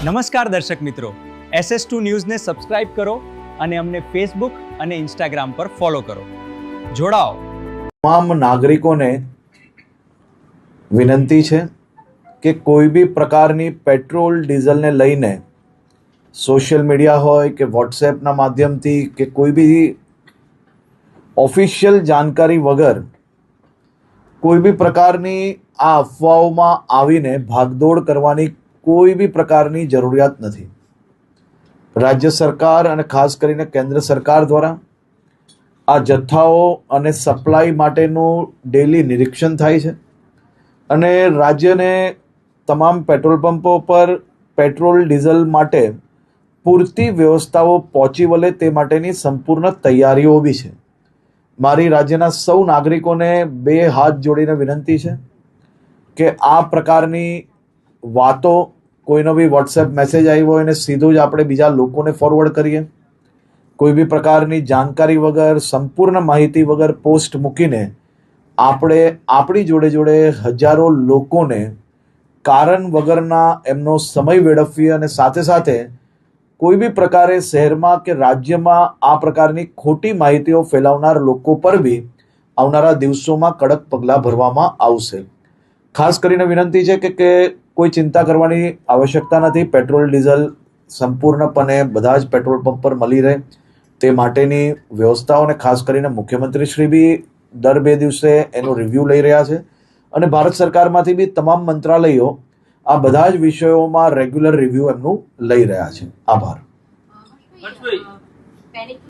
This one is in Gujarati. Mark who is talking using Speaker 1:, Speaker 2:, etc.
Speaker 1: નમસ્કાર દર્શક મિત્રો, SS2 ન્યૂઝને સબસ્ક્રાઇબ કરો અને અમને ફેસબુક અને ઇન્સ્ટાગ્રામ પર ફોલો કરો. જોડાઓ.
Speaker 2: તમામ નાગરિકોને વિનંતી છે કે કોઈ બી પ્રકારની પેટ્રોલ ડીઝલને લઈને સોશિયલ મીડિયા હોય કે વોટ્સએપના માધ્યમથી કે કોઈ બી ઓફિશિયલ જાણકારી વગર કોઈ બી પ્રકારની આ અફવાઓમાં આવીને ભાગદોડ કરવાની કોઈ બી પ્રકારની જરૂરિયાત નથી. રાજ્ય સરકાર અને ખાસ કરીને કેન્દ્ર સરકાર દ્વારા આ જથ્થાઓ અને સપ્લાય માટેનું ડેલી નિરીક્ષણ થાય છે અને રાજ્યને તમામ પેટ્રોલ પંપો પર પેટ્રોલ ડીઝલ માટે પૂરતી વ્યવસ્થાઓ પહોંચી વળે તે માટેની સંપૂર્ણ તૈયારીઓ બી છે. મારી રાજ્યના સૌ નાગરિકોને બે હાથ જોડીને વિનંતી છે કે આ પ્રકારની વાતો કોઈનો બી વોટ્સએપ મેસેજ આવ્યો હોય અને સીધું જ આપણે બીજા લોકોને ફોરવર્ડ કરીએ, કોઈ બી પ્રકારની જાણકારી વગર સંપૂર્ણ માહિતી વગર પોસ્ટ મૂકીને આપણે આપણી જોડે જોડે હજારો લોકોને કારણ વગરના એમનો સમય વેડફીએ અને સાથે સાથે કોઈ બી પ્રકારે શહેરમાં કે રાજ્યમાં આ પ્રકારની ખોટી માહિતીઓ ફેલાવનાર લોકો પર બી આવનારા દિવસોમાં કડક પગલાં ભરવામાં આવશે. ખાસ કરીને વિનંતી છે કે કોઈ ચિંતા કરવાની આવશ્યકતા નથી. પેટ્રોલ ડીઝલ સંપૂર્ણપણે બધા જ પેટ્રોલ પંપ પર મળી રહે તે માટેની વ્યવસ્થાઓને ખાસ કરીને મુખ્યમંત્રી શ્રી બી દર 2 દિવસે એનું રિવ્યૂ લઈ રહ્યા છે અને ભારત સરકારમાંથી બી તમામ મંત્રાલયો આ બધા જ વિષયોમાં રેગ્યુલર રિવ્યૂ એમનું લઈ રહ્યા છે. આભાર.